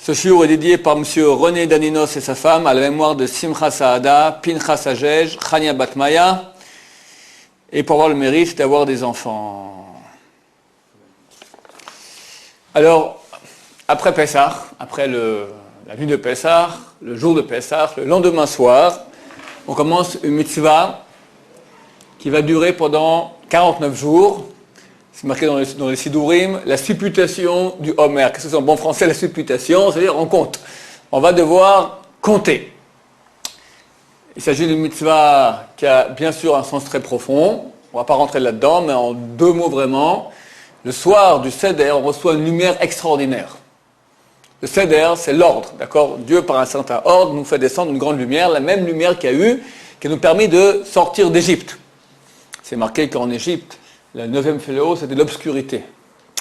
Ce shiur est dédié par M. René Daninos et sa femme à la mémoire de Simcha Saada, Pinchas Hagej, Chania Batmaya, et pour avoir le mérite d'avoir des enfants. Alors, après Pessah, après la nuit de Pessah, le jour de Pessah, le lendemain soir, on commence une mitzvah qui va durer pendant 49 jours. C'est marqué dans les Sidurim, la supputation du Homer. Qu'est-ce que c'est en bon français, la supputation? C'est-à-dire on compte. On va devoir compter. Il s'agit d'une mitzvah qui a bien sûr un sens très profond. On ne va pas rentrer là-dedans, mais en deux mots vraiment. Le soir du Seder, on reçoit une lumière extraordinaire. Le Seder, c'est l'ordre, d'accord? Dieu, par un certain ordre, nous fait descendre une grande lumière, la même lumière qu'il y a eu, qui nous permet de sortir d'Égypte. C'est marqué qu'en Égypte, la 9e fléau, c'était l'obscurité.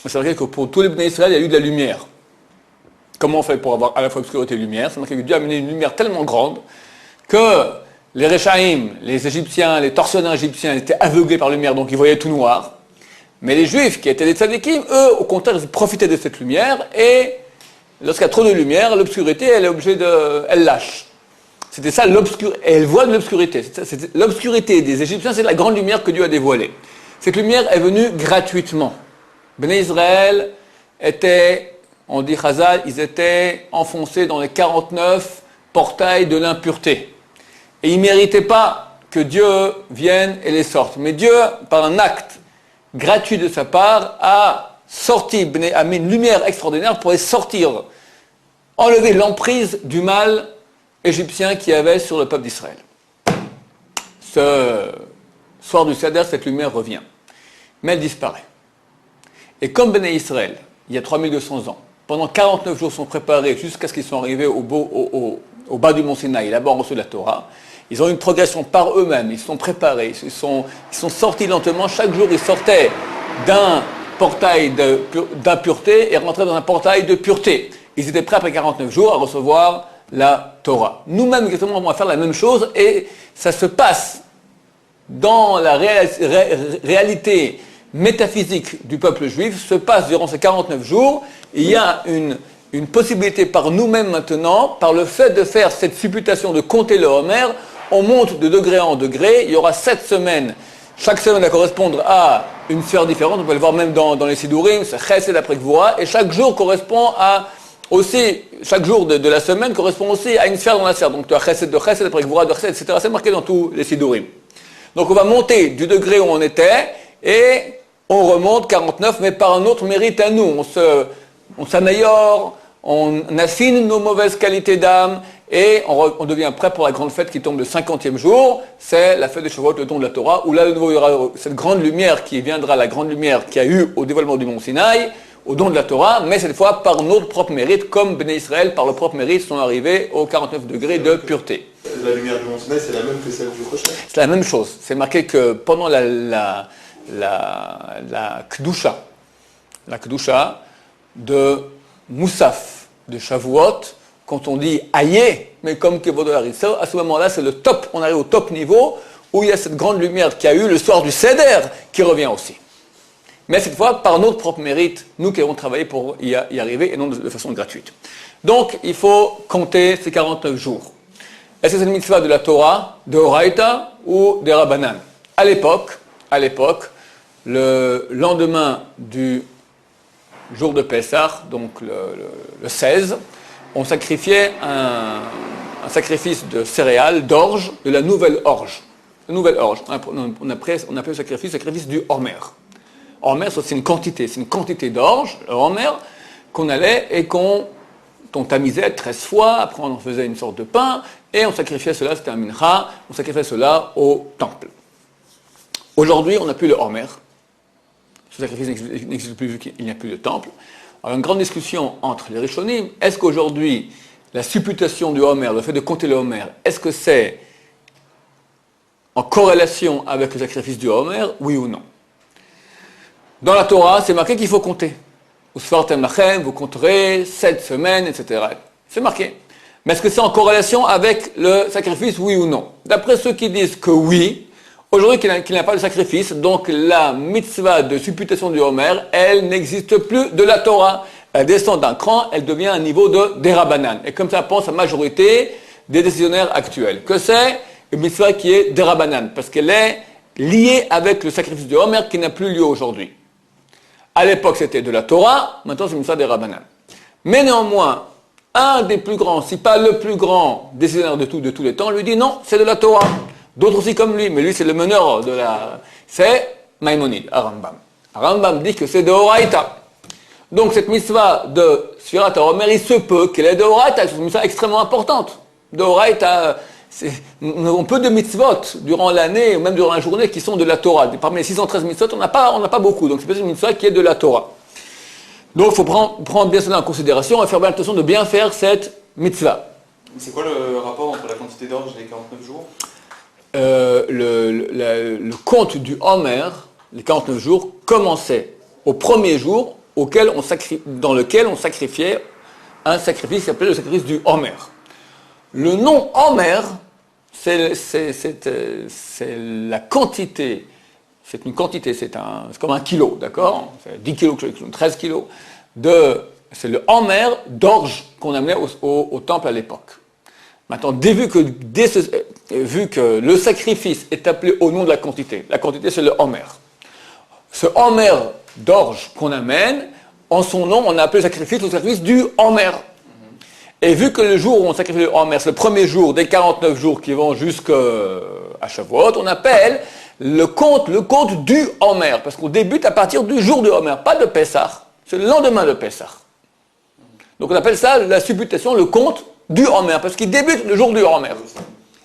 C'est marqué que pour tous les bénis Israël, il y a eu de la lumière. Comment on fait pour avoir à la fois obscurité et lumière? C'est marqué que Dieu a amené une lumière tellement grande que les Réchaïm, les Égyptiens, les tortionnaires égyptiens étaient aveuglés par la lumière, donc ils voyaient tout noir. Mais les Juifs, qui étaient des tzadikim, eux, au contraire, ils profitaient de cette lumière, et lorsqu'il y a trop de lumière, l'obscurité, elle lâche. C'était ça l'obscurité, et elle voit de l'obscurité. L'obscurité des Égyptiens, c'est la grande lumière que Dieu a dévoilée. Cette lumière est venue gratuitement. Béné Israël était, on dit Chazal, ils étaient enfoncés dans les 49 portails de l'impureté. Et ils ne méritaient pas que Dieu vienne et les sorte. Mais Dieu, par un acte gratuit de sa part, a mis une lumière extraordinaire pour les sortir, enlever l'emprise du mal égyptien qu'il y avait sur le peuple d'Israël. Ce soir du Seder, cette lumière revient. Mais elle disparaît. Et comme Béné Israël, il y a 3200 ans, pendant 49 jours sont préparés jusqu'à ce qu'ils soient arrivés au bas du mont Sinaï, là-bas en reçu de la Torah, ils ont eu une progression par eux-mêmes, ils se sont préparés, ils sont sortis lentement, chaque jour ils sortaient d'un portail d'impureté et rentraient dans un portail de pureté. Ils étaient prêts après 49 jours à recevoir la Torah. Nous-mêmes, exactement, on va faire la même chose et ça se passe dans la réalité métaphysique du peuple juif, se passe durant ces 49 jours. Il y a une possibilité par nous-mêmes maintenant, par le fait de faire cette supputation de compter le Homer, on monte de degré en degré. Il y aura 7 semaines. Chaque semaine va correspondre à une sphère différente. On peut le voir même dans les Sidurim, c'est Chesed après Gvura. Et chaque jour correspond chaque jour de la semaine correspond aussi à une sphère dans la sphère. Donc tu as Chesed de Chesed après Gvura de Chesed, etc. C'est marqué dans tous les Sidurim. Donc on va monter du degré où on était et on remonte 49, mais par un autre mérite à nous. On s'améliore, on affine nos mauvaises qualités d'âme et on devient prêt pour la grande fête qui tombe le 50e jour. C'est la fête de Shavuot, le don de la Torah, où là de nouveau il y aura cette grande lumière qui viendra, la grande lumière qu'il y a eu au dévoilement du mont Sinaï, au don de la Torah, mais cette fois par notre propre mérite, comme Béné Israël, par le propre mérite, sont arrivés aux 49 degrés de pureté. La lumière du mont Sinaï, c'est la même que celle du Rocher? C'est la même chose. C'est marqué que pendant la Kedusha de Moussaf, de Shavuot, quand on dit Aïe, mais comme Kevod Harissa, à ce moment-là, c'est le top, on arrive au top niveau, où il y a cette grande lumière qu'il y a eu le soir du Seder, qui revient aussi. Mais cette fois, par notre propre mérite, nous qui avons travaillé pour y arriver, et non de façon gratuite. Donc, il faut compter ces 49 jours. Est-ce que c'est une mitzvah de la Torah, de Horaïta ou des Rabbanan? À l'époque, le lendemain du jour de Pessah, donc le 16, on sacrifiait un sacrifice de céréales, d'orge, de la nouvelle orge. La nouvelle orge. On appelait le sacrifice du Homer. Homer, c'est une quantité d'orge, le Homer, qu'on allait et qu'on tamisait 13 fois, après on en faisait une sorte de pain, et on sacrifiait cela, c'était un mincha, on sacrifiait cela au temple. Aujourd'hui, on n'a plus le Homer. Ce sacrifice n'existe plus vu qu'il n'y a plus de temple. Alors, une grande discussion entre les Rishonim, est-ce qu'aujourd'hui, la supputation du Homer, le fait de compter le Homer, est-ce que c'est en corrélation avec le sacrifice du Homer, oui ou non? Dans la Torah, c'est marqué qu'il faut compter. Vous compterez 7 semaines, etc. C'est marqué. Mais est-ce que c'est en corrélation avec le sacrifice, oui ou non? D'après ceux qui disent que oui, aujourd'hui qu'il n'y a pas de sacrifice, donc la mitzvah de supputation du Homer, elle n'existe plus de la Torah. elle descend d'un cran, elle devient un niveau de Derabanan. Et comme ça pense la majorité des décisionnaires actuels. Que c'est une mitzvah qui est Derabanan, parce qu'elle est liée avec le sacrifice de Homer qui n'a plus lieu aujourd'hui. À l'époque, c'était de la Torah, maintenant c'est une mitzvah Derabanan. Mais néanmoins, un des plus grands, si pas le plus grand décisionnaire de tous les temps, lui dit non, c'est de la Torah. D'autres aussi comme lui, mais lui c'est le meneur de la... C'est Maïmonide, Rambam. Rambam dit que c'est de Horaïta. Donc cette mitzvah de Sfirat HaOmer, il se peut qu'elle est de Horaïta, c'est une mitzvah extrêmement importante. De Horaïta, on peut de mitzvot durant l'année, ou même durant la journée, qui sont de la Torah. Parmi les 613 mitzvot, on n'a pas beaucoup, donc c'est une mitzvah qui est de la Torah. Donc il faut prendre bien cela en considération et faire bien attention de bien faire cette mitzvah. C'est quoi le rapport entre la quantité d'orge et les 49 jours Le compte du Homer, les 49 jours, commençait au premier jour dans lequel on sacrifiait un sacrifice qui s'appelait le sacrifice du Homer. Le nom Homer, c'est la quantité, c'est une quantité, c'est comme un kilo, d'accord ? C'est 10 kilos, 13 kilos, c'est le Homer d'orge qu'on amenait au temple à l'époque. Maintenant, vu que le sacrifice est appelé au nom de la quantité c'est le Homer. Ce Homer d'orge qu'on amène, en son nom, on a appelé le sacrifice du Homer. Et vu que le jour où on sacrifie le Homer, c'est le premier jour des 49 jours qui vont jusqu'à Shavuot, on appelle le compte du Homer, parce qu'on débute à partir du jour du Homer, pas de Pessah, c'est le lendemain de Pessah. Donc on appelle ça la supputation, le compte du Homer, parce qu'il débute le jour du Homer.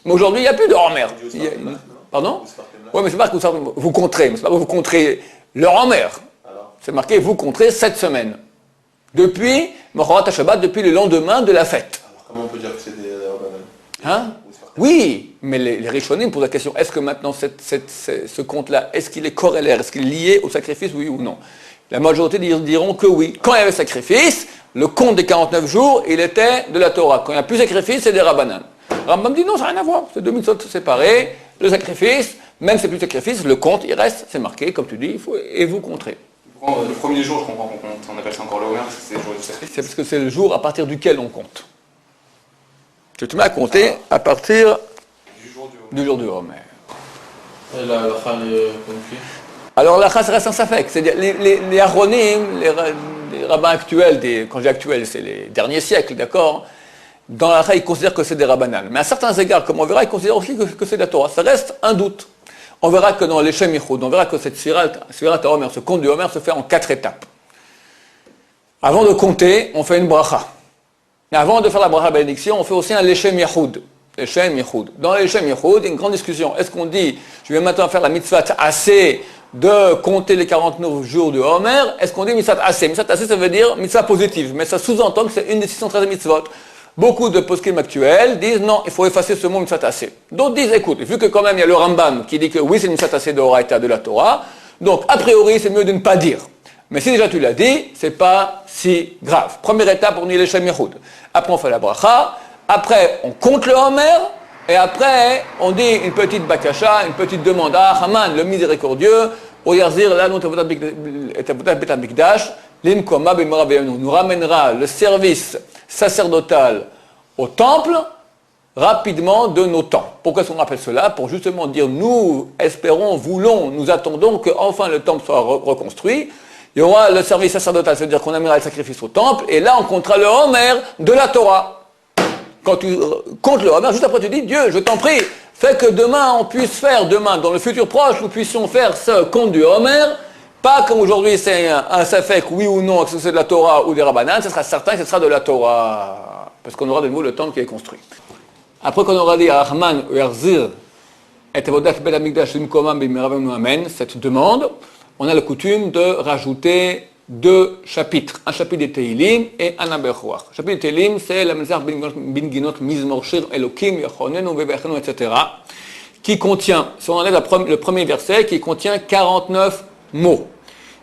Mais aujourd'hui, il n'y a plus de Homer. Pardon ? Oui, mais c'est pas que vous compterez, mais c'est pas que vous compterez le Homer. C'est marqué, vous compterez 7 semaines. Depuis Mochorat Shabbat, depuis le lendemain de la fête. Alors comment on peut dire que c'est des Rabbanan ? Hein ? Oui, mais les Rishonim posent la question, est-ce que maintenant ce compte-là, est-ce qu'il est corrélaire, est-ce qu'il est lié au sacrifice, oui ou non ? La majorité diront que oui. Quand il y avait sacrifice, le compte des 49 jours, il était de la Torah. Quand il n'y a plus de sacrifice, c'est des Rabbanan. Rambam dit non, ça n'a rien à voir, c'est 2 mitzvot séparés, le sacrifice, même si c'est plus de sacrifice, le compte, il reste, c'est marqué, comme tu dis, et vous compterez. Le premier jour, je comprends qu'on compte, on appelle ça encore le Homer, c'est le jour du sacrifice. C'est parce que c'est le jour à partir duquel on compte. Tu te mets à compter à partir du jour du Homer. Et la fin est conflit. Alors la chas reste un safek, c'est-à-dire les Aronim, les rabbins actuels, quand je dis actuels, c'est les derniers siècles, d'accord ? Dans la chas, ils considèrent que c'est des rabbanan. Mais à certains égards, comme on verra, ils considèrent aussi que c'est de la Torah. Ça reste un doute. On verra que dans les Shem Yichud, on verra que cette Sfirat HaOmer, ce compte du Homer, se fait en 4 étapes. Avant de compter, on fait une bracha. Et avant de faire la bracha bénédiction, on fait aussi un Leshem Yichud. Dans les Leshem Yichud, il y a une grande discussion. Est-ce qu'on dit, je vais maintenant faire la mitzvah assez de compter les 49 jours du Homer, est-ce qu'on dit mitzvah assez ? Mitzvah assez, ça veut dire mitzvah positive, mais ça sous-entend que c'est une des 613 mitzvot. Beaucoup de poskim actuels disent non, il faut effacer ce mot mitzvah assez. D'autres disent, écoute, vu que quand même il y a le Rambam qui dit que oui, c'est mitzvah assez de Horaïta, de la Torah, donc a priori c'est mieux de ne pas dire. Mais si déjà tu l'as dit, c'est pas si grave. Première étape, on dit les Shem Yichud. Après on fait la bracha, après on compte le Homer, et après on dit une petite bakasha, une petite demande à Haman, le miséricordieux, au Yarzir, là nous nous ramènera le service sacerdotal au temple rapidement de nos temps. Pourquoi est-ce qu'on rappelle cela ? Pour justement dire nous espérons, voulons, nous attendons que enfin le temple soit reconstruit. Il y aura le service sacerdotal, c'est-à-dire qu'on amènera le sacrifice au temple, et là on comptera le Homer de la Torah. Quand tu comptes le Homer, juste après tu dis Dieu, je t'en prie, fais que demain on puisse faire, dans le futur proche, nous puissions faire ce compte du Homer. Pas comme aujourd'hui c'est un safek, oui ou non, que c'est de la Torah ou des Rabbanan, ce sera certain que ce sera de la Torah, parce qu'on aura de nouveau le temple qui est construit. Après qu'on aura dit à Ahman, Uerzir, et Avodat Bet Hamikdash Limkomam B'Miravenu Amen, cette demande, on a la coutume de rajouter 2 chapitres, un chapitre des Teilim et un Aberchoach. Le chapitre des Teilim, c'est la Mezach Bin Ginot Mizmor Shir Elokim Yachonenu Vevechenu, etc., qui contient, si on enlève le premier verset, qui contient 49 mots.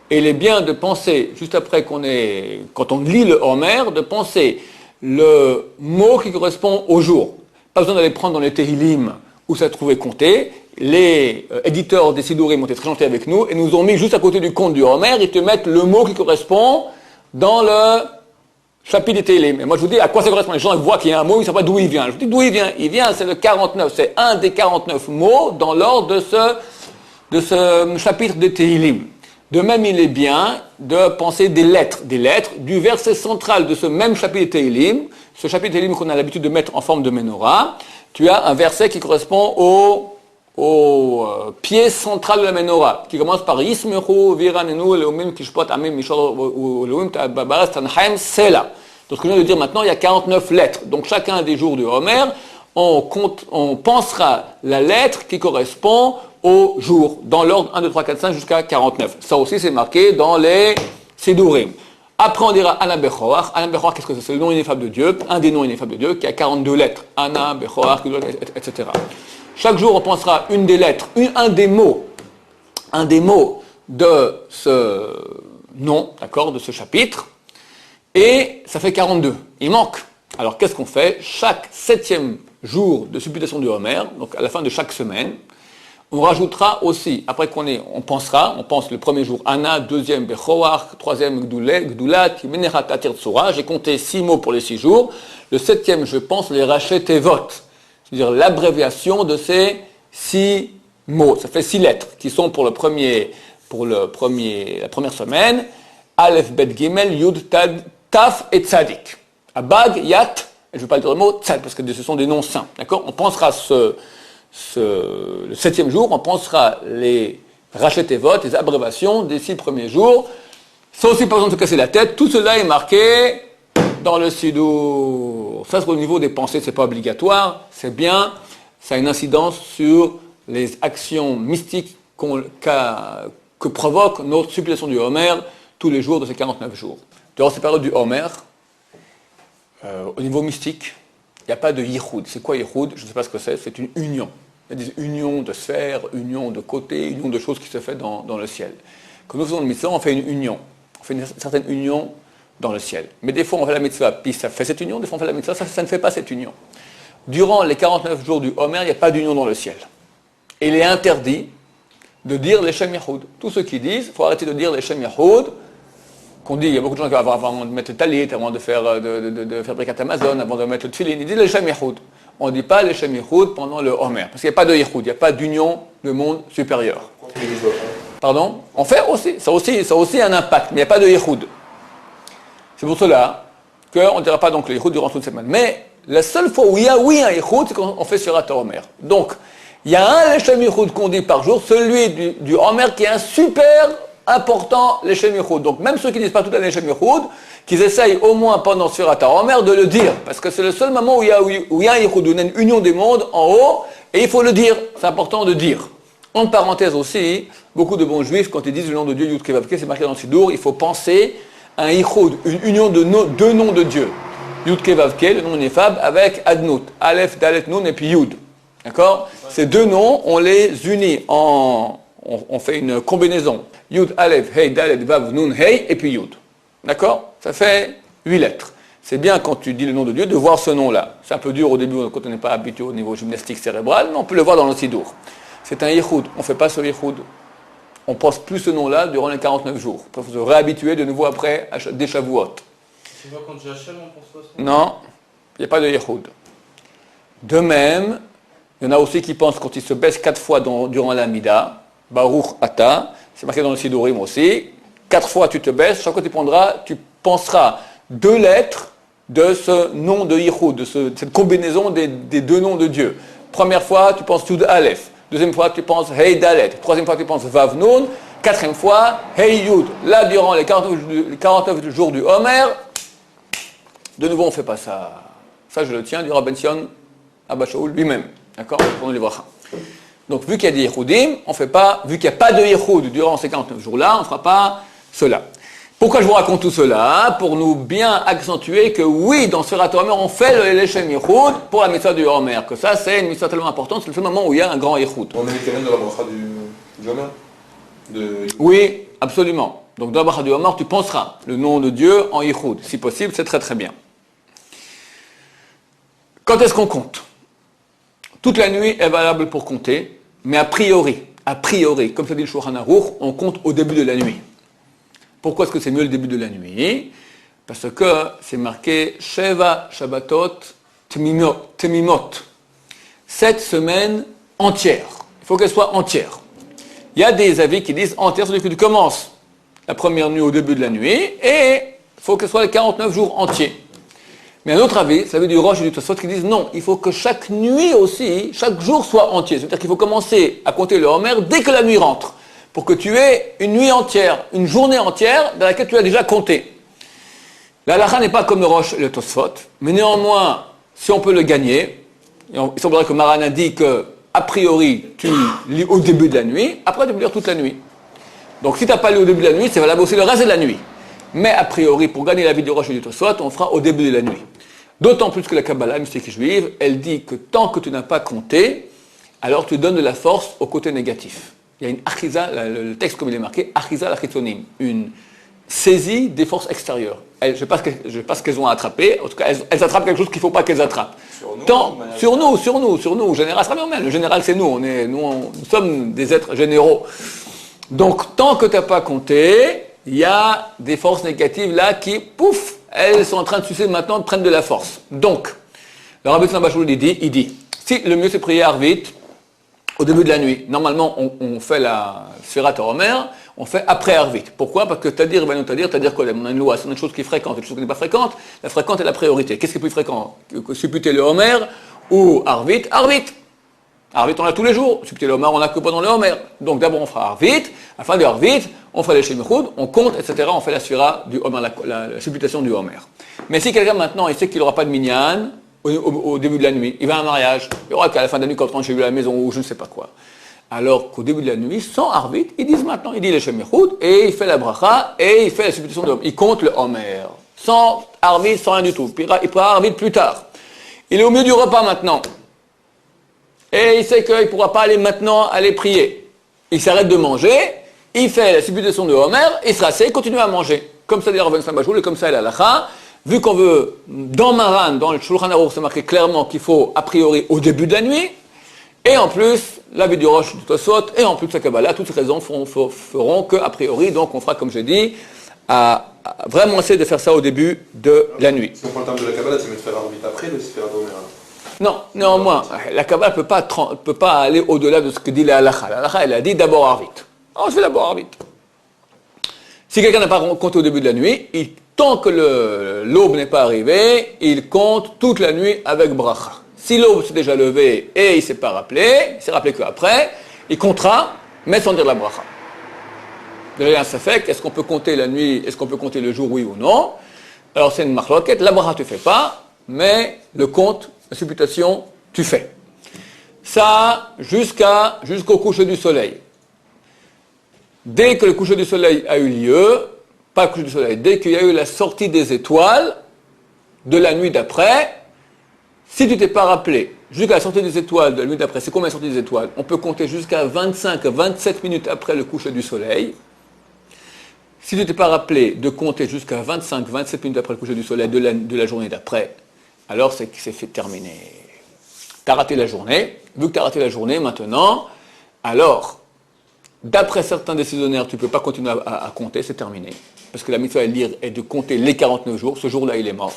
Et il est bien de penser, juste après quand on lit le Homer, de penser le mot qui correspond au jour. Pas besoin d'aller prendre dans les Tehillim où ça trouvait compté. Les éditeurs des Sidurim ont été très gentils avec nous et nous ont mis juste à côté du compte du Homer, ils te mettent le mot qui correspond dans le chapitre de Télim. Et moi je vous dis à quoi ça correspond. Les gens voient qu'il y a un mot, ils ne savent pas d'où il vient. Je vous dis d'où il vient. Il vient, c'est le 49. C'est un des 49 mots dans l'ordre de ce chapitre de Télim. De même, il est bien de penser des lettres du verset central de ce même chapitre de Télim, ce chapitre de Télim qu'on a l'habitude de mettre en forme de menorah. Tu as un verset qui correspond au pied central de la menorah, qui commence par Yismechu viranenu leumim kishpot amim mishor leumim tabaras tanhaim sela. Donc ce que je viens de dire maintenant, il y a 49 lettres. Donc chacun des jours du Homer, on pensera la lettre qui correspond au jour, dans l'ordre 1, 2, 3, 4, 5 jusqu'à 49. Ça aussi c'est marqué dans les Sidurim. Après on dira Ana Bechoach. Ana Bechoach, qu'est-ce que c'est? C'est le nom ineffable de Dieu, un des noms ineffables de Dieu, qui a 42 lettres. Ana, Bechoach, etc. Chaque jour on pensera une des lettres, un des mots de ce nom, d'accord, de ce chapitre, et ça fait 42. Il manque. Alors qu'est-ce qu'on fait? Chaque 7e jour de supplication du Homer, donc à la fin de chaque semaine, on rajoutera aussi, après on pense le premier jour Anna, deuxième Bechoach, troisième Gdulat, Menerat Atir Tsura, j'ai compté 6 mots pour les 6 jours, le 7e je pense les Rachet Tevot, c'est-à-dire l'abréviation de ces 6 mots, ça fait 6 lettres qui sont pour la première semaine, Aleph, Bet, Gimel, Yud, Tad, Taf et Tzadik. Abag, Yat, et je ne vais pas dire le mot Tzad, parce que ce sont des noms saints, d'accord? On pensera le 7e jour, on pensera les Rachet Tevot, les abréviations des 6 premiers jours. Ça aussi, pas besoin de se casser la tête. Tout cela est marqué dans le Sidour. Ça, c'est au niveau des pensées, c'est pas obligatoire. C'est bien. Ça a une incidence sur les actions mystiques que provoque notre supplication du Homer tous les jours de ces 49 jours. Durant ces périodes du Homer, au niveau mystique, il n'y a pas de yichud. C'est quoi yichud? Je ne sais pas ce que c'est. C'est une union. Il y a des unions de sphères, unions de côtés, unions de choses qui se font dans le ciel. Quand nous faisons une mitzvah, on fait une union. On fait une certaine union dans le ciel. Mais des fois, on fait la mitzvah, puis ça fait cette union. Des fois, on fait la mitzvah, ça ne fait pas cette union. Durant les 49 jours du Homer, il n'y a pas d'union dans le ciel. Et il est interdit de dire les Shem Yahoud. Tous ceux qui disent, il faut arrêter de dire les Shem Yahoud, qu'on dit, il y a beaucoup de gens qui avant de mettre le talit, avant de faire Birkat Amazon, avant de mettre le tefillin, ils disent les Shem Yahoud. On ne dit pas les Shem Yahoud pendant le Homer, parce qu'il n'y a pas de Yahoud, il n'y a pas d'union de monde supérieur. Pardon? On fait aussi, ça a aussi un impact, mais il n'y a pas de Yahoud. C'est pour cela qu'on ne dira pas donc le Yahoud durant toute cette semaine. Mais la seule fois où il y a un Yahoud, c'est quand on fait sur Homer. Donc, il y a un Leshem Yahoud qu'on dit par jour, celui du Homer qui est un super important Leshem Yahoud. Donc même ceux qui ne disent pas tout à Leshem Yahoud, qu'ils essayent au moins pendant Sfirat HaOmer de le dire. Parce que c'est le seul moment où il y a un Yahoud, où il y a une union des mondes en haut, et il faut le dire. C'est important de dire. En parenthèse aussi, beaucoup de bons juifs, quand ils disent le nom de Dieu, Yud Kevavke, c'est marqué dans le Sidour, il faut penser à un Yahoud, une union de deux noms de Dieu. Yud Kevavke, le nom ineffable, avec Adnout, Aleph, Dalet, Nun et puis Yud. D'accord? Ces deux noms, on les unit on fait une combinaison. Yud, Aleph, Hey, Dalet, Vav, Nun, Hey, et puis Yud. D'accord? Ça fait 8 lettres. C'est bien quand tu dis le nom de Dieu de voir ce nom-là. C'est un peu dur au début quand on n'est pas habitué au niveau gymnastique cérébral, mais on peut le voir dans le Sidour. C'est un Yichud. On ne fait pas ce Yichud. On pense plus ce nom-là durant les 49 jours. Il faut se réhabituer de nouveau après des Shavuot. C'est pas quand j'ai Hachem, on pense pas ça? Non, il n'y a pas de Yichud. De même, il y en a aussi qui pensent quand ils se baissent 4 fois durant l'Amida, Baruch Ata, c'est marqué dans le Sidurim aussi, 4 fois tu te baisses, chaque fois tu penseras 2 lettres de ce nom de Yichud, de cette combinaison des 2 noms de Dieu. Première fois, tu penses Yud Aleph. Deuxième fois, tu penses Hey Dalet. Troisième fois, tu penses Vav Nun. Quatrième fois, Hey Yud. Là, durant les 49 jours du Homer, de nouveau, on ne fait pas ça. Ça, je le tiens du Rabben Sion Abba Shaul lui-même. D'accord? Pour nous les voir. Donc, vu qu'il y a des Yichudim, on fait pas, vu qu'il n'y a pas de Yichud durant ces 49 jours-là, on ne fera pas cela. Pourquoi je vous raconte tout cela? Pour nous bien accentuer que oui, dans Sfirat HaOmer, on fait le Leshem Yichud pour la mitzvah du Homer. Que ça, c'est une mitzvah tellement importante, c'est le seul moment où il y a un grand Yichud. On est quand même de la bracha du Homer Oui, absolument. Donc dans la bracha du Homer, tu penseras le nom de Dieu en Yichud. Si possible, c'est très très bien. Quand est-ce qu'on compte? Toute la nuit est valable pour compter, mais a priori, comme ça dit le Shulchan Aruch, on compte au début de la nuit. Pourquoi est-ce que c'est mieux le début de la nuit? Parce que c'est marqué Sheva Shabbatot Temimot. 7 semaines entières. Il faut qu'elles soient entières. Il y a des avis qui disent entières, c'est-à-dire que tu commences la première nuit au début de la nuit et il faut qu'elles soient les 49 jours entiers. Mais un autre avis, c'est l'avis du Rosh et du Tosfot qui disent non, il faut que chaque nuit aussi, chaque jour soit entier. C'est-à-dire qu'il faut commencer à compter le Homer dès que la nuit rentre, pour que tu aies une nuit entière, une journée entière dans laquelle tu as déjà compté. La halakha n'est pas comme le Rosh et le Tosfot, mais néanmoins, si on peut le gagner, il semblerait que Maran a dit que, a priori, tu lis au début de la nuit, après tu peux lire toute la nuit. Donc si tu n'as pas lu au début de la nuit, c'est valable aussi le reste de la nuit. Mais a priori, pour gagner la vie du Rosh et du Tosfot, on fera au début de la nuit. D'autant plus que la Kabbalah, la mystique juive, elle dit que tant que tu n'as pas compté, alors tu donnes de la force au côté négatif. Il y a une achiza, le texte comme il est marqué, achiza l'achitzonim, une saisie des forces extérieures. Je ne sais pas ce qu'elles ont à attraper, en tout cas elles attrapent quelque chose qu'il ne faut pas qu'elles attrapent. Sur nous, le général sera bien, le général c'est nous, nous sommes des êtres généraux. Donc tant que tu n'as pas compté, il y a des forces négatives là qui, pouf, elles sont en train de sucer maintenant, de prendre de la force. Donc, le Rabbi Tzemach il dit, si le mieux c'est prier Arvit au début de la nuit. Normalement, on fait la Sfirat HaOmer, on fait après Arvit. Pourquoi? Parce que Tadir, Tadir Kodem, on a une loi, c'est une chose qui est fréquente, une chose qui n'est pas fréquente. La fréquente est la priorité. Qu'est-ce qui est plus fréquent? Supputer le Homer ou Arvit? Arvit, on l'a tous les jours. Supputer le Homer, on n'a que pendant le Homer. Donc d'abord on fera Arvit, à la fin de Arvit, on fera les Shemichud, on compte, etc. On fait la Sfira du Homer, la supputation du Homer. Mais si quelqu'un maintenant, il sait qu'il n'aura pas de minyan au début de la nuit, il va à un mariage, il y aura qu'à la fin de la nuit quand on rentre chez lui à la maison ou je ne sais pas quoi. Alors qu'au début de la nuit, sans Arvit, ils disent maintenant, il dit les Shemichud, et il fait la bracha, et il fait la supputation du Homer. Il compte le Homer. Sans Arvit, sans rien du tout. Il pourra Arvit plus tard. Il est au milieu du repas maintenant. Et il sait qu'il ne pourra pas aller prier. Il s'arrête de manger, il fait la supputation de Homer, il se rassied, il continue à manger. Comme ça dit Rav Ben Bajoul, et comme ça est la halakha. Vu qu'on veut, dans Maran, dans le Shulchan Aruch, c'est marqué clairement qu'il faut, a priori, au début de la nuit, et en plus, la vie du Rosh, du Tosfot, et en plus la Kabbalah, toutes ces raisons feront que, a priori, donc on fera, comme j'ai dit, à vraiment essayer de faire ça au début de la nuit. Si on prend le terme de la Kabbalah, c'est mieux de faire Arvit après le Sfirat HaOmer. Non, néanmoins, la Kabbalah ne peut pas aller au-delà de ce que dit la halakha. La halakha, elle a dit d'abord Arvit. On fait d'abord Arvit. Si quelqu'un n'a pas compté au début de la nuit, tant que l'aube n'est pas arrivée, il compte toute la nuit avec bracha. Si l'aube s'est déjà levée et il ne s'est pas rappelé, il s'est rappelé qu'après, il comptera, mais sans dire la bracha. Déjà, ça fait est-ce qu'on peut compter la nuit, est-ce qu'on peut compter le jour, oui ou non? Alors c'est une marloquette, la bracha tu ne fais pas, mais le compte, la supputation, tu fais. Ça, jusqu'au coucher du soleil. Dès que le coucher du soleil a eu lieu, pas le coucher du soleil, dès qu'il y a eu la sortie des étoiles de la nuit d'après, si tu t'es pas rappelé, jusqu'à la sortie des étoiles de la nuit d'après, c'est combien la sortie des étoiles? On peut compter jusqu'à 25-27 minutes après le coucher du soleil. Si tu t'es pas rappelé de compter jusqu'à 25-27 minutes après le coucher du soleil de la journée d'après, alors c'est que c'est fait terminer. Tu as raté la journée. Vu que tu as raté la journée maintenant, alors, d'après certains décisionnaires, tu ne peux pas continuer à compter, c'est terminé. Parce que la mitzvah est de compter les 49 jours. Ce jour-là, il est mort.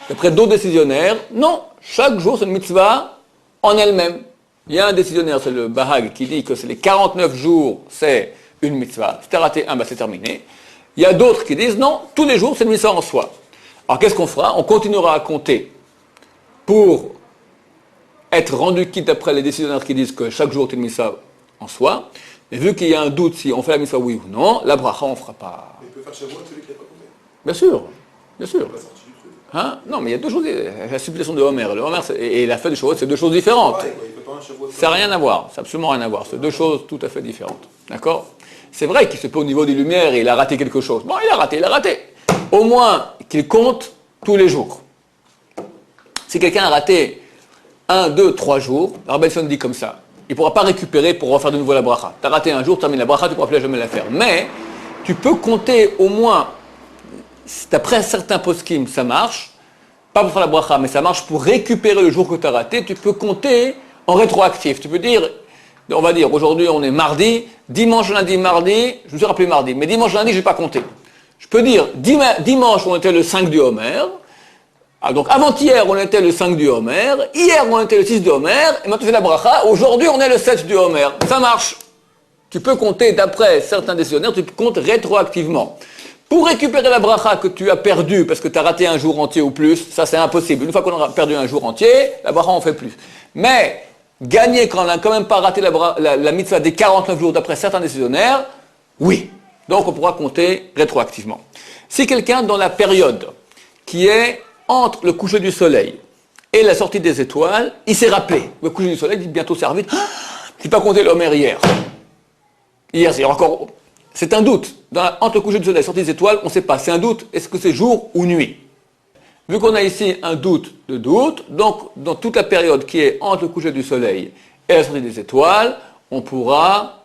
D'après d'autres décisionnaires, non. Chaque jour, c'est une mitzvah en elle-même. Il y a un décisionnaire, c'est le Bahag, qui dit que c'est les 49 jours, c'est une mitzvah. Si tu as raté un, c'est terminé. Il y a d'autres qui disent non, tous les jours, c'est une mitzvah en soi. Alors qu'est-ce qu'on fera? On continuera à compter pour être rendu quitte après les décisionnaires qui disent que chaque jour est une mitzvah en soi. Mais vu qu'il y a un doute si on fait la mitzvah oui ou non, la bracha on ne fera pas. Il peut faire chez moi celui qui n'a pas compté. Bien sûr, bien sûr. La sortie du truc. Hein? Non, mais il y a deux choses. La supplication de Homer. Le Homer et la fête de Shavuot, c'est deux choses différentes. Pareil, il peut pas un Shavuot. Ça n'a rien à voir, c'est absolument rien à voir. C'est deux choses tout à fait différentes. D'accord? C'est vrai qu'il se peut au niveau des lumières et il a raté quelque chose. Bon, il a raté. Au moins qu'il compte tous les jours. Si quelqu'un a raté 1, 2, 3 jours, Rabelson dit comme ça, il ne pourra pas récupérer pour refaire de nouveau la bracha. Tu as raté un jour, termine la bracha, tu ne pourras plus jamais la faire. Mais tu peux compter au moins, d'après certains poskim, ça marche, pas pour faire la bracha, mais ça marche pour récupérer le jour que tu as raté, tu peux compter en rétroactif. Tu peux dire, on va dire, aujourd'hui on est mardi, dimanche, lundi, mardi, je me suis rappelé mardi, mais dimanche, lundi, je n'ai pas compté. Je peux dire, dimanche, on était le 5 du Homer. Donc, avant-hier, on était le 5 du Homer. Hier, on était le 6 du Homer. Et maintenant, tu fais la bracha. Aujourd'hui, on est le 7 du Homer. Ça marche. Tu peux compter, d'après certains décisionnaires, tu comptes rétroactivement. Pour récupérer la bracha que tu as perdue, parce que tu as raté un jour entier ou plus, ça c'est impossible. Une fois qu'on a perdu un jour entier, la bracha on fait plus. Mais, gagner quand on n'a quand même pas raté la mitzvah des 49 jours d'après certains décisionnaires, oui. Donc on pourra compter rétroactivement. Si quelqu'un dans la période qui est entre le coucher du soleil et la sortie des étoiles, il s'est rappelé. Le coucher du soleil dit bientôt c'est vite. Je n'ai pas compté l'Homer hier. Hier, c'est encore... C'est un doute. Entre le coucher du soleil et la sortie des étoiles, on ne sait pas. C'est un doute. Est-ce que c'est jour ou nuit? Vu qu'on a ici un doute de doute, donc dans toute la période qui est entre le coucher du soleil et la sortie des étoiles, on pourra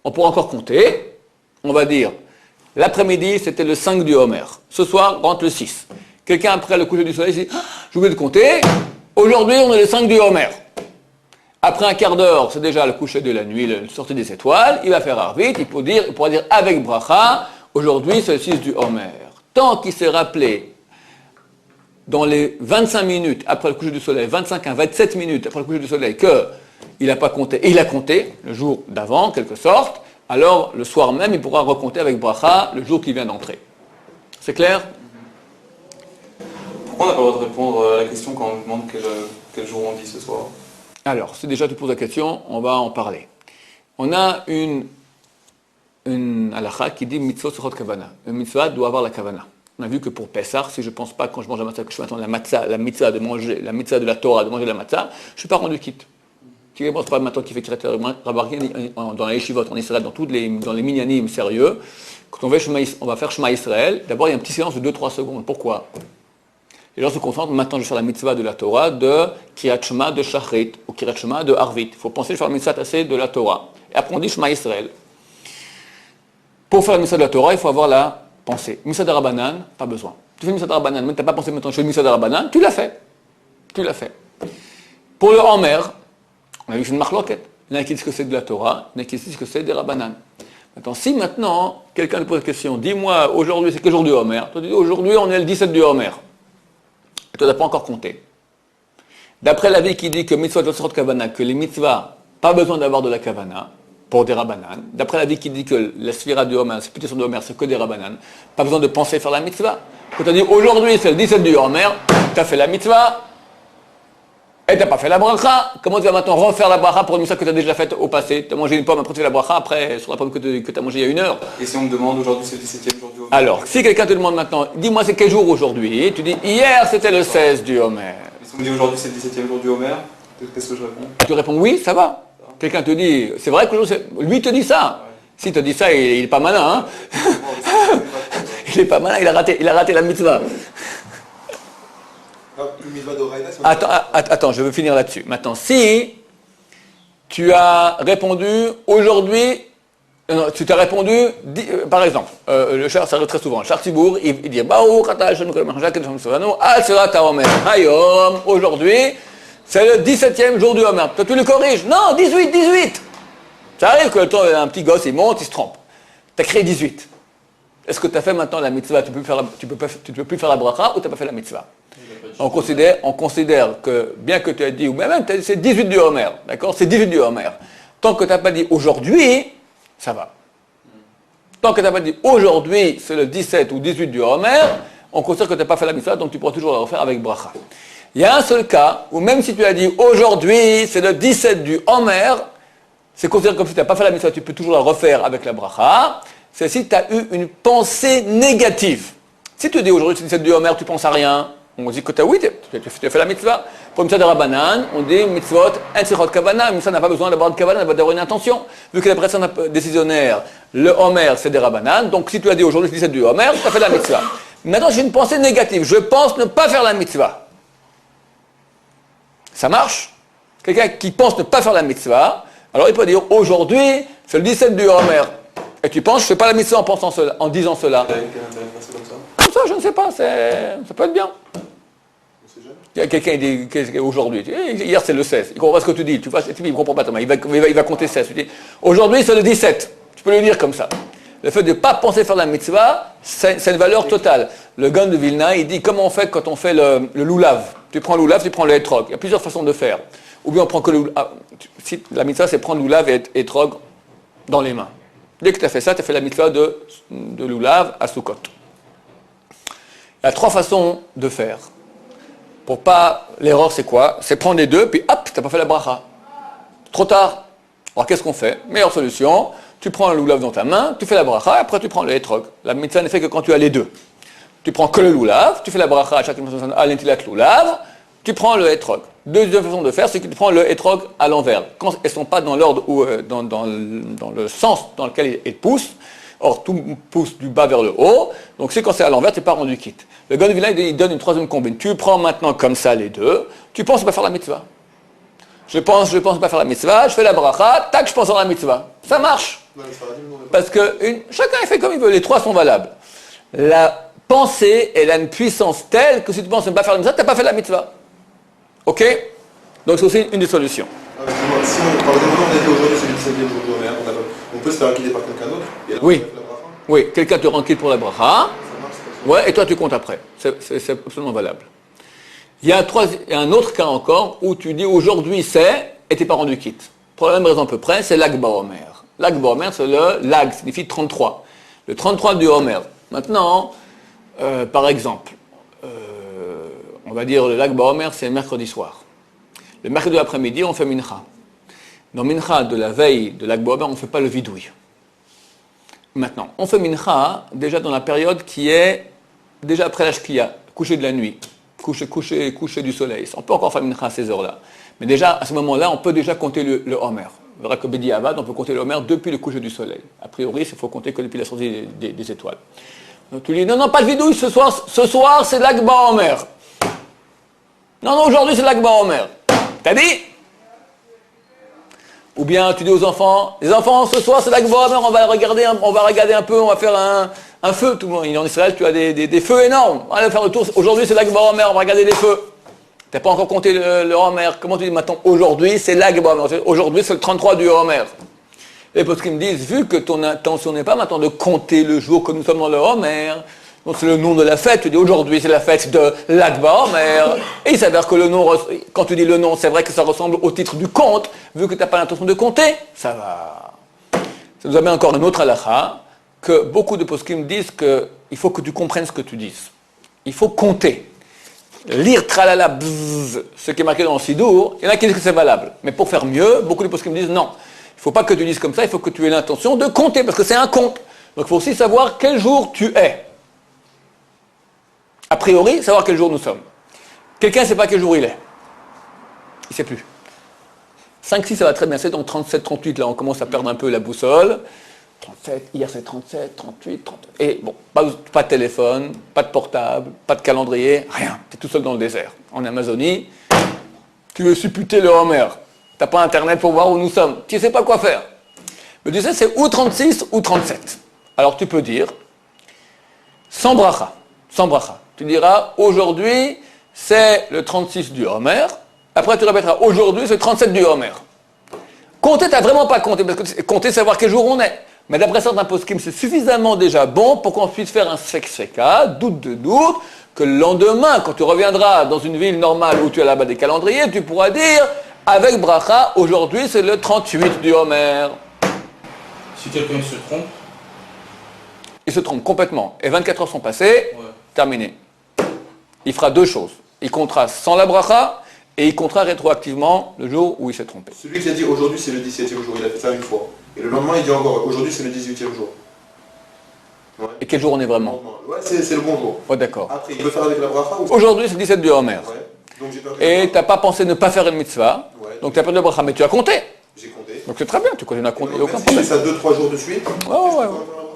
encore compter. On va dire, l'après-midi, c'était le 5 du Homer. Ce soir, rentre le 6. Quelqu'un après le coucher du soleil dit, j'ai oublié de compter. Aujourd'hui, on est le 5 du Homer. Après un quart d'heure, c'est déjà le coucher de la nuit, la sortie des étoiles. Il va faire arvit, il pourra dire avec bracha, aujourd'hui c'est le 6 du Homer. Tant qu'il s'est rappelé, dans les 25 minutes après le coucher du soleil, 25 à 27 minutes après le coucher du soleil, qu'il n'a pas compté, et il a compté le jour d'avant, en quelque sorte, alors le soir même, il pourra recompter avec bracha le jour qui vient d'entrer. C'est clair? Pourquoi on n'a pas le droit de répondre à la question quand on nous demande quel jour on dit ce soir? Alors, si déjà tu poses la question, on va en parler. On a une halakha qui dit mitzvot sechot kavana. Une mitzvah doit avoir la kavana. On a vu que pour Pessah, si je ne pense pas quand je mange la matzah, que je fais maintenant la mitzvah de manger, la mitzvah de la Torah, de manger la matzah, je ne suis pas rendu quitte. Tu ne penses pas maintenant qu'il fait Kirat Rabarkin dans les yeshivot, en Israël, dans les minyanim sérieux, quand on va faire Shema Israël, d'abord il y a un petit silence de 2-3 secondes. Pourquoi? Les gens se concentrent, maintenant je vais faire la mitzvah de la Torah de Kirat Shema de Shachrit ou Kirat Shema de Arvit. Il faut penser faire la mitzvah tassée de la Torah. Et après on dit Shema Israël. Pour faire la mitzvah de la Torah, il faut avoir la pensée. Mitzvah de Rabbanan, pas besoin. Tu fais mitzvah de Rabbanan, mais tu n'as pas pensé maintenant, je fais mitzvah de Rabbanan, tu l'as fait. Tu l'as fait. Pour le Homer, on a vu que c'est une marloquette. Il y en a qui disent que c'est de la Torah, il y en a qui disent que c'est des Rabbanan. Maintenant, si maintenant, quelqu'un te pose la question, dis-moi, aujourd'hui, c'est quel jour du Homer? Tu dis, aujourd'hui, on est le 17 du Homer. Et tu n'as pas encore compté. D'après l'avis qui dit que mitzvah de kavana, que les mitzvahs, pas besoin d'avoir de la kavana, pour des rabbanan. D'après l'avis qui dit que la sphira du Homer, c'est plutôt de Homer, c'est que des rabbanan, pas besoin de penser faire la mitzvah. Quand tu as dit aujourd'hui, c'est le 17 du Homer, tu as fait la mitzvah, et tu n'as pas fait la bracha. Comment tu vas maintenant refaire la bracha pour une mitzvah que tu as déjà faite au passé? Tu as mangé une pomme, après tu fais la bracha, après sur la pomme que tu as mangée il y a 1 heure. Et si on me demande aujourd'hui c'est le 17e jour du Homer? Alors, si quelqu'un te demande maintenant, dis-moi c'est quel jour aujourd'hui? Tu dis hier c'était le 16 du Homer. Et si on me dit aujourd'hui c'est le 17e jour du Homer, qu'est-ce que je réponds? Tu réponds oui, ça va. Quelqu'un te dit, c'est vrai que lui te dit ça. Ouais. S'il te dit ça, il est pas malin, hein. Il est pas malin, il a raté la mitzvah. Attends, je veux finir là-dessus. Maintenant, si tu as répondu aujourd'hui, tu t'as répondu, par exemple, le char, ça arrive très souvent, le char Tzibour, il dit, aujourd'hui, c'est le 17e jour du Homer. Toi, tu le corriges. Non, 18. Ça arrive que un petit gosse, il monte, il se trompe. Tu as créé 18. Est-ce que tu as fait maintenant la mitzvah? Tu peux plus faire la bracha ou tu n'as pas fait la mitzvah? On considère que, bien que tu aies dit, ou même c'est 18 du Homer, d'accord? C'est 18 du Homer. Tant que tu n'as pas dit aujourd'hui, ça va. Tant que tu n'as pas dit aujourd'hui, c'est le 17 ou 18 du Homer, on considère que tu n'as pas fait la mitzvah, donc tu pourras toujours la refaire avec bracha. Il y a un seul cas où même si tu as dit aujourd'hui, c'est le 17 du Homer, c'est considéré comme si tu n'as pas fait la mitzvah, tu peux toujours la refaire avec la bracha. C'est si tu as eu une pensée négative. Si tu dis aujourd'hui c'est le 17 du Homer, tu ne penses à rien, on dit que tu as fait la mitzvah. Pour une mitzvah de Rabbanan, on dit mitzvot, un tzirot kavana, une mitzvah n'a pas besoin d'avoir de kavana, d'avoir une intention. Vu que la personne décisionnaire, le Homer, c'est des Rabbanan, donc si tu as dit aujourd'hui c'est le 17 du Homer, tu as fait la mitzvah. Maintenant j'ai une pensée négative, je pense ne pas faire la mitzvah. Ça marche? Quelqu'un qui pense ne pas faire la mitzvah, alors il peut dire aujourd'hui, c'est le 17 du Homer. Et tu penses, je ne fais pas la mitzvah en disant cela. Comme ça, je ne sais pas, ça peut être bien. Il y a quelqu'un qui dit aujourd'hui, hier c'est le 16, il ne comprend pas ce que tu dis, tu vois, il ne comprend pas Thomas, il va compter 16. Tu dis, aujourd'hui c'est le 17, tu peux lui dire comme ça. Le fait de ne pas penser faire la mitzvah, c'est une valeur totale. Le Gaon de Vilna, il dit comment on fait quand on fait le loulav. Tu prends le loulav, tu prends le etrog. Il y a plusieurs façons de faire. Ou bien on prend que le loulav. Si la mitzvah, c'est prendre le loulav et etrog dans les mains. Dès que tu as fait ça, tu as fait la mitzvah de loulav à Sukkot. Il y a 3 façons de faire. Pour pas... L'erreur, c'est quoi? C'est prendre les deux, puis hop, tu n'as pas fait la bracha. Trop tard. Alors qu'est-ce qu'on fait? Meilleure solution, tu prends le loulav dans ta main, tu fais la bracha, et après tu prends le etrog. La mitzvah n'est fait que quand tu as les deux. Tu prends que le loulav, tu fais la bracha à chaque à l'intilat loulav, tu prends le etrog. Deuxième façon de faire, c'est que tu prends le etrog à l'envers. Quand elles ne sont pas dans l'ordre ou dans le sens dans lequel elles poussent, or tout pousse du bas vers le haut, donc c'est quand c'est à l'envers, tu n'es pas rendu quitte. Le Gaon de Vilna, il donne une troisième combine. Tu prends maintenant comme ça les deux, tu penses pas faire la mitzvah. Je pense pas faire la mitzvah, je fais la bracha, tac, je pense à la mitzvah. Ça marche. Parce que chacun fait comme il veut, les 3 sont valables. La pensée, elle a une puissance telle que si tu penses ne pas faire la mitzvah, tu n'as pas fait la mitzvah. Ok? Donc c'est aussi une des solutions. Si on, par exemple, on a dit aujourd'hui c'est le 17e jour de Homer, on peut se faire quitter par quelqu'un d'autre et là, Oui. on fait la bracha. Oui, quelqu'un te rend quitte pour la bracha. Ça marche, Ouais, et toi tu comptes après. C'est absolument valable. Il y a un autre cas encore où tu dis aujourd'hui c'est et tu n'es pas rendu quitte. Pour la même raison à peu près, c'est l'Ag Baomer. L'Ag Baomer, c'est l'Ag signifie 33. Le 33 du Homer. Maintenant, par exemple, on va dire le Lag Baomer, c'est mercredi soir. Le mercredi après-midi, on fait Mincha. Dans Mincha de la veille de Lag Baomer, on ne fait pas le vidouille. Maintenant, on fait Mincha déjà dans la période qui est déjà après la Shkia, coucher de la nuit, coucher du soleil. On peut encore faire Mincha à ces heures-là. Mais déjà, à ce moment-là, on peut déjà compter le Homer. On verra que Bedi Avad, on peut compter le Homer depuis le coucher du soleil. A priori, il faut compter que depuis la sortie des étoiles. Donc tu dis, non, pas de vidouille ce soir c'est Lag Baomer. Non, aujourd'hui c'est Lag Baomer. T'as dit? Ou bien tu dis aux enfants, les enfants, ce soir c'est Lag Baomer, on va regarder un peu, on va faire un feu. Tout le monde, en Israël, tu as des feux énormes. On va faire le tour. Aujourd'hui c'est Lag Baomer, on va regarder les feux. Tu n'as pas encore compté le Homer. Comment tu dis maintenant? Aujourd'hui c'est Lag Baomer. Aujourd'hui c'est le 33 du Homer. Et parce qu'ils me disent, vu que ton intention n'est pas maintenant de compter le jour que nous sommes dans le Homer, donc c'est le nom de la fête, tu dis aujourd'hui c'est la fête de Lag Baomer, et il s'avère que le nom, quand tu dis le nom, c'est vrai que ça ressemble au titre du conte, vu que tu n'as pas l'intention de compter, ça va. Ça nous amène encore une autre halakha, que beaucoup de poskim disent qu'il faut que tu comprennes ce que tu dises. Il faut compter. Lire tralala bzzz, ce qui est marqué dans le Sidour, il y en a qui disent que c'est valable. Mais pour faire mieux, beaucoup de poskim disent non. Il ne faut pas que tu dises comme ça, il faut que tu aies l'intention de compter, parce que c'est un compte. Donc il faut aussi savoir quel jour tu es. A priori, savoir quel jour nous sommes. Quelqu'un ne sait pas quel jour il est. Il ne sait plus. 5-6, ça va très bien. C'est donc 37, 38, là, on commence à perdre un peu la boussole. 37, hier c'est 37, 38, 39. Et bon, pas de téléphone, pas de portable, pas de calendrier, rien. Tu es tout seul dans le désert. En Amazonie, tu veux supputer le Homer. Tu n'as pas Internet pour voir où nous sommes. Tu ne sais pas quoi faire. Mais tu sais, c'est ou 36 ou 37. Alors tu peux dire, sans bracha. Tu diras, aujourd'hui, c'est le 36 du Homer. Après, tu répéteras, aujourd'hui, c'est le 37 du Homer. Compter, tu n'as vraiment pas compté, parce que compter, savoir quel jour on est. Mais d'après certains poskim, c'est suffisamment déjà bon pour qu'on puisse faire un sfek-sfeka, doute de doute, que le lendemain, quand tu reviendras dans une ville normale où tu as là-bas des calendriers, tu pourras dire, avec bracha, aujourd'hui, c'est le 38 du Homer. Si quelqu'un se trompe, Il se trompe complètement. Et 24 heures sont passées, terminé. Il fera 2 choses. Il comptera sans la bracha, et il comptera rétroactivement le jour où il s'est trompé. Celui qui a dit aujourd'hui c'est le 17e jour, il a fait ça une fois. Et le lendemain il dit encore aujourd'hui c'est le 18e jour. Ouais. Et quel jour on est vraiment? Ouais, c'est le bon jour. Ouais, d'accord. Après, il veut faire avec la bracha ou... Aujourd'hui, c'est le 17 du Homer. Ouais. Donc j'ai perdu. Et tu n'as pas pensé ne pas faire une mitzvah, Ouais. donc tu as perdu la bracha, mais tu as compté. J'ai compté. Donc c'est très bien, tu continues à compter, Donc, aucun si problème. j'ai ça 2-3 jours de suite. Ouais.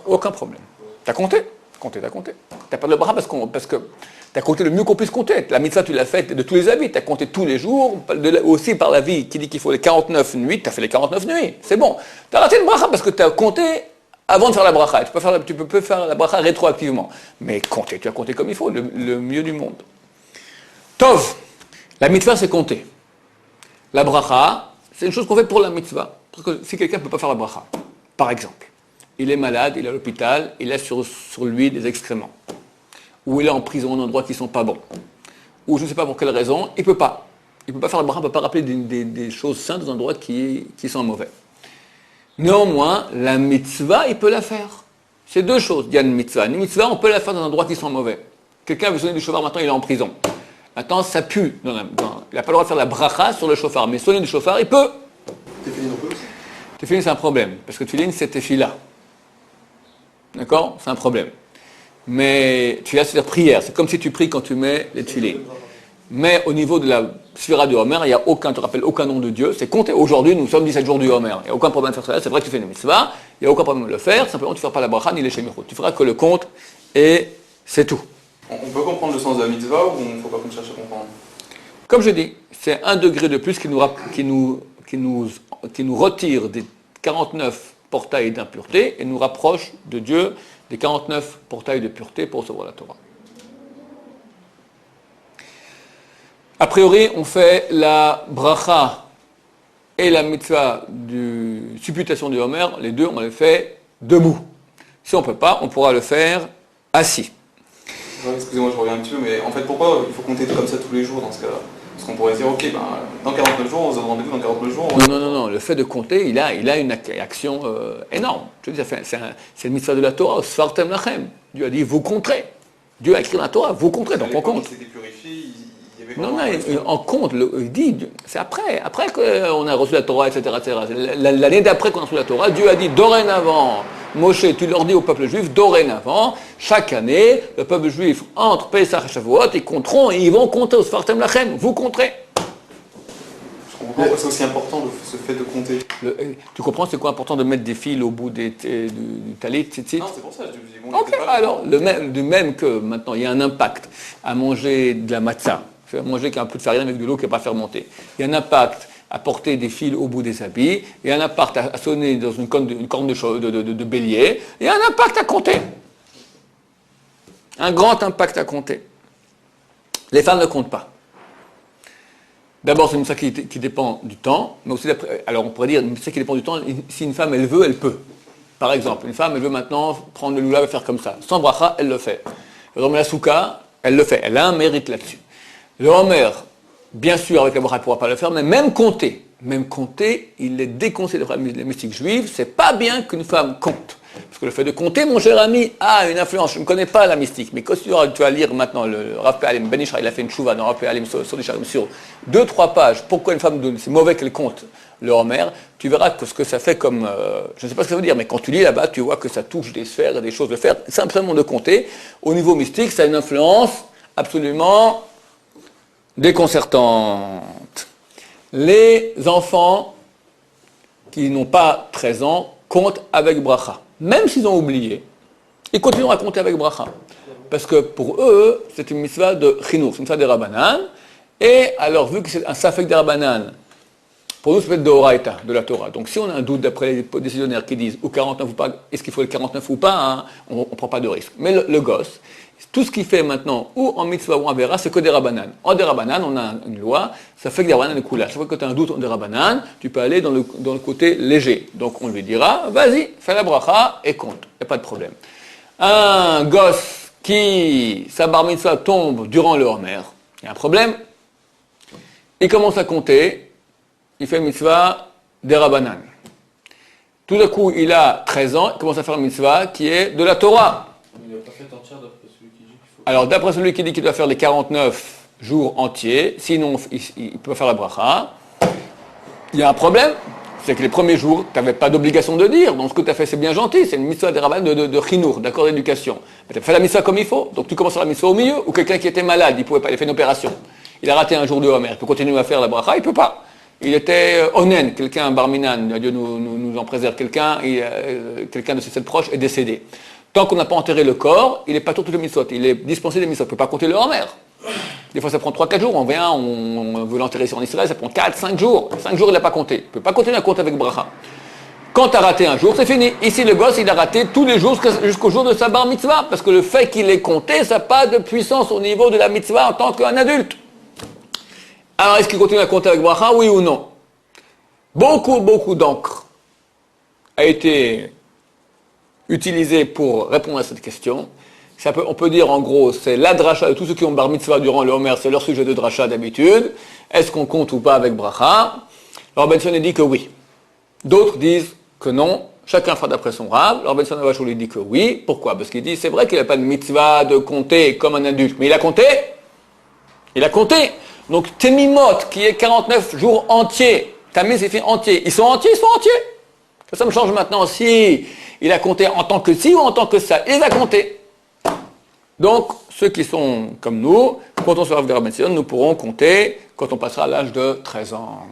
Aucun problème. Tu as compté. Tu as perdu la bracha parce que tu as compté le mieux qu'on puisse compter. La mitzvah, tu l'as faite de tous les habits, tu as compté tous les jours, aussi par la vie qui dit qu'il faut les 49 nuits, tu as fait les 49 nuits, c'est bon. Tu as raté le bracha parce que tu as compté avant de faire la bracha. Tu peux faire la bracha rétroactivement. Mais compter, tu as compté comme il faut, le mieux du monde. Tov, la mitzvah c'est compter. La bracha, c'est une chose qu'on fait pour la mitzvah. Parce que si quelqu'un ne peut pas faire la bracha, par exemple, il est malade, il est à l'hôpital, il a sur lui des excréments. Ou il est en prison en endroits qui ne sont pas bons. Ou je ne sais pas pour quelle raison, il ne peut pas. Il ne peut pas faire le bracha, il ne peut pas rappeler des choses saintes dans un endroit qui sont mauvais. Néanmoins, la mitzvah, il peut la faire. C'est deux choses, il y a une mitzvah. Une mitzvah, on peut la faire dans un endroit qui sont mauvais. Quelqu'un veut sonner du chauffard, maintenant il est en prison. Maintenant, ça pue. Il n'a pas le droit de faire la bracha sur le chauffard. Mais sonner du chauffard, il peut. Tefillin non plus. Tefillin, c'est un problème. Parce que tefillin, c'est tefila. D'accord? C'est un problème. Mais tefila, c'est-à-dire prière. C'est comme si tu pries quand tu mets les tefillin. Mais au niveau de la sphira du Homer, il n'y a aucun, tu te rappelles, aucun nom de Dieu. C'est compté. Aujourd'hui, nous sommes 17 jours du Homer. Il n'y a aucun problème de faire ça. C'est vrai que tu fais une mitzvah. Il n'y a aucun problème de le faire. Simplement, tu ne feras pas la bracha ni les shemichot. Tu feras que le compte et c'est tout. On peut comprendre le sens de la mitzvah ou il ne faut pas qu'on cherche à comprendre? Comme je dis, c'est un degré de plus qui nous retire des 49 portails d'impureté et nous rapproche de Dieu des 49 portails de pureté pour recevoir la Torah. A priori, on fait la bracha et la mitzvah de supputation du Homer, les deux, on les fait debout. Si on ne peut pas, on pourra le faire assis. Excusez-moi, je reviens un petit peu, mais en fait, pourquoi il faut compter comme ça tous les jours dans ce cas-là? Parce qu'on pourrait dire, ok, dans 49 jours, on se donne rendez-vous dans 49 jours. Non, le fait de compter, il a une action énorme. Je veux dire, c'est le mitzvah de la Torah, Sfartem Lachem. Dieu a dit, vous compterez. Dieu a écrit dans la Torah, vous compterez, donc on compte. Il s'était purifié, il y avait Non, on compte, il dit, c'est après qu'on a reçu la Torah, etc. L'année d'après qu'on a reçu la Torah, Dieu a dit, dorénavant, Moshe, tu leur dis au peuple juif, dorénavant, chaque année, le peuple juif, entre Pesach et Shavuot, ils compteront et ils vont compter au Sfartem Lachem, vous compterez. Je comprends pas pourquoi c'est aussi important ce fait de compter. Tu comprends c'est quoi important de mettre des fils au bout du talit, tzitzit? Non, c'est pour ça, je dis, bon, Ok, alors, de même que maintenant il y a un impact à manger de la matzah, à manger qu'un peu de farine avec de l'eau qui n'est pas fermentée. Il y a un impact à porter des fils au bout des habits, il y a un impact à sonner dans une corne de bélier, il y a un impact à compter. Un grand impact à compter. Les femmes ne comptent pas. D'abord, c'est une mitzvah qui dépend du temps, mais aussi, alors on pourrait dire, une mitzvah qui dépend du temps, si une femme, elle veut, elle peut. Par exemple, une femme, elle veut maintenant prendre le lulav et faire comme ça. Sans bracha, elle le fait. Par exemple, la souka, elle le fait. Elle a un mérite là-dessus. Le homer, bien sûr, avec la bracha, elle ne pourra pas le faire, mais même compter, il est déconseillé de les mystiques juives, c'est pas bien qu'une femme compte. Parce que le fait de compter, mon cher ami, a une influence. Je ne connais pas la mystique, mais quand tu vas lire maintenant le Rav Pe'alim, Ben Ishra, il a fait une chouva dans Rav Pe'alim sur 2-3 pages. Pourquoi une femme, c'est mauvais qu'elle compte le Homer, tu verras que ce que ça fait comme, je ne sais pas ce que ça veut dire, mais quand tu lis là-bas, tu vois que ça touche des sphères et des choses de faire. Simplement de compter, au niveau mystique, ça a une influence absolument déconcertante. Les enfants qui n'ont pas 13 ans comptent avec bracha. Même s'ils ont oublié, ils continueront à compter avec bracha. Parce que pour eux, c'est une mitzvah de chinour, c'est une mitzvah de Rabbanan. Et alors, vu que c'est un safek de Rabbanan, pour nous, ça peut être de Horaïta, de la Torah. Donc si on a un doute d'après les décisionnaires qui disent ou 49 ou pas, est-ce qu'il faut le 49 ou pas, hein, on ne prend pas de risque. Mais le gosse, tout ce qu'il fait maintenant, ou en mitzvah ou en vera, c'est que des Rabbanan. En des Rabbanan, on a une loi, ça fait que des Rabbanan et Kula. Chaque fois que tu as un doute en des Rabbanan, tu peux aller dans le côté léger. Donc on lui dira, vas-y, fais la bracha et compte. Il n'y a pas de problème. Un gosse qui, sa bar mitzvah tombe durant le Homer, il y a un problème. Il commence à compter, il fait mitzvah des Rabbanan. Tout d'un coup, il a 13 ans, il commence à faire une mitzvah qui est de la Torah. Il n'a pas fait entière d'après celui qui dit qu'il faut. Alors, d'après celui qui dit qu'il doit faire les 49 jours entiers, sinon il peut faire la bracha, il y a un problème, c'est que les premiers jours, tu n'avais pas d'obligation de dire, donc ce que tu as fait, c'est bien gentil, c'est une mitzvah des Rabbanan de chinour, d'accord, d'éducation. Tu as fait la mitzvah comme il faut, donc tu commences la mitzvah au milieu, ou quelqu'un qui était malade, il ne pouvait pas, il a fait une opération, il a raté un jour de Homer, il peut continuer à faire la bracha, il ne peut pas. Il était onen, quelqu'un, barminan, Dieu nous en préserve, quelqu'un de ses 7 proches est décédé. Tant qu'on n'a pas enterré le corps, il n'est pas tout le mitzvot, il est dispensé des mitzvot, il ne peut pas compter le Homer. Des fois ça prend 3-4 jours, on veut l'enterrer ici en Israël, ça prend 4-5 jours. 5 jours il n'a pas compté, il ne peut pas continuer à compter avec bracha. Quand tu as raté un jour, c'est fini. Ici le gosse, il a raté tous les jours jusqu'au jour de sa bar mitzvah, parce que le fait qu'il ait compté, ça n'a pas de puissance au niveau de la mitzvah en tant qu'un adulte. Alors, est-ce qu'il continue à compter avec bracha, oui ou non? Beaucoup d'encre a été utilisé pour répondre à cette question. On peut dire en gros, c'est la dracha de tous ceux qui ont bar mitzvah durant le Homer, c'est leur sujet de dracha d'habitude. Est-ce qu'on compte ou pas avec bracha? Alors Ben Sion dit que oui. D'autres disent que non. Chacun fera d'après son rab. Alors Ben Sion lui dit que oui. Pourquoi? Parce qu'il dit, c'est vrai qu'il n'a pas de mitzvah de compter comme un adulte, mais il a compté. Il a compté. Donc Temimot, qui est 49 jours entiers, Tamé c'est fait entier. Ils sont entiers. Ça me change maintenant si il a compté en tant que ci ou en tant que ça. Il les a comptés. Donc, ceux qui sont comme nous, quand on sera Rav Ben Sion, nous pourrons compter quand on passera à l'âge de 13 ans.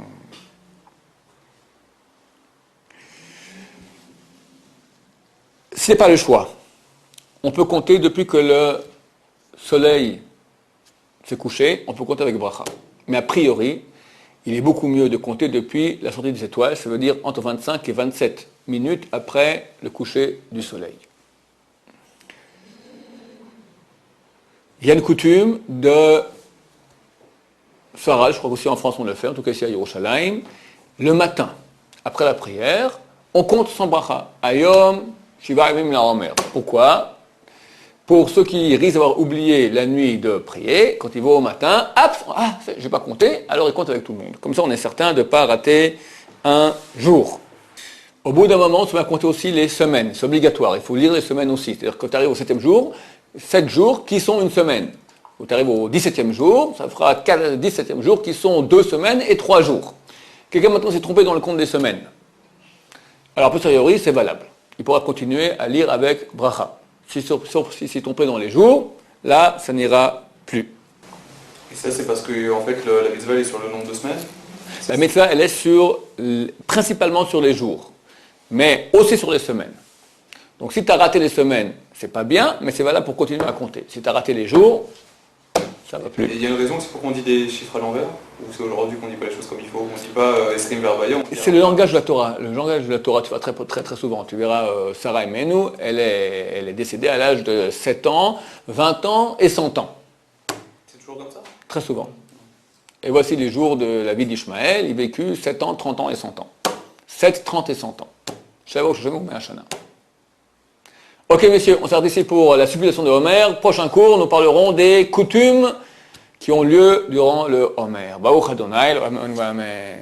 Ce n'est pas le choix. On peut compter depuis que le soleil s'est couché, on peut compter avec bracha. Mais a priori, il est beaucoup mieux de compter depuis la sortie des étoiles, ça veut dire entre 25 et 27 minutes après le coucher du soleil. Il y a une coutume de Sarah, je crois qu'aussi en France on le fait, en tout cas ici à Yerushalayim, le matin, après la prière, on compte sans bracha. Ayom, Shiva Yamim LaOmer. Pourquoi? Pour ceux qui risquent d'avoir oublié la nuit de prier, quand ils vont au matin, j'ai pas compté, alors ils comptent avec tout le monde. Comme ça on est certain de ne pas rater un jour. Au bout d'un moment, tu vas compter aussi les semaines, c'est obligatoire, il faut lire les semaines aussi. C'est-à-dire que quand tu arrives au 7e jour, 7 jours qui sont une semaine. Quand tu arrives au 17e jour, ça fera 17e jour qui sont 2 semaines et 3 jours. Quelqu'un maintenant s'est trompé dans le compte des semaines. Alors, a posteriori, c'est valable. Il pourra continuer à lire avec bracha. Sauf s'il s'est trompé dans les jours, là, ça n'ira plus. Et ça, c'est parce que en fait, la mitzvah est sur le nombre de semaines? La mitzvah, elle est principalement sur les jours, mais aussi sur les semaines. Donc si tu as raté les semaines, c'est pas bien, mais c'est valable pour continuer à compter. Si tu as raté les jours, ça va plus. Et il y a une raison, c'est pourquoi on dit des chiffres à l'envers? Ou c'est aujourd'hui qu'on dit pas les choses comme il faut? On dit pas Esrim Verbaïa? C'est le langage de la Torah. Le langage de la Torah, tu vois très souvent. Tu verras Sarah Emenu, elle est décédée à l'âge de 7 ans, 20 ans et 100 ans. C'est toujours comme ça? Très souvent. Et voici les jours de la vie d'Ishmaël. Il vécut 7 ans, 30 ans et 100 ans. 7, 30 et 100 ans. Shavot, Shemou, Me'ashana. Ok, messieurs, on s'arrête ici pour la supplication de Homer. Prochain cours, nous parlerons des coutumes qui ont lieu durant le Homer. Baruch Adonai, Amen.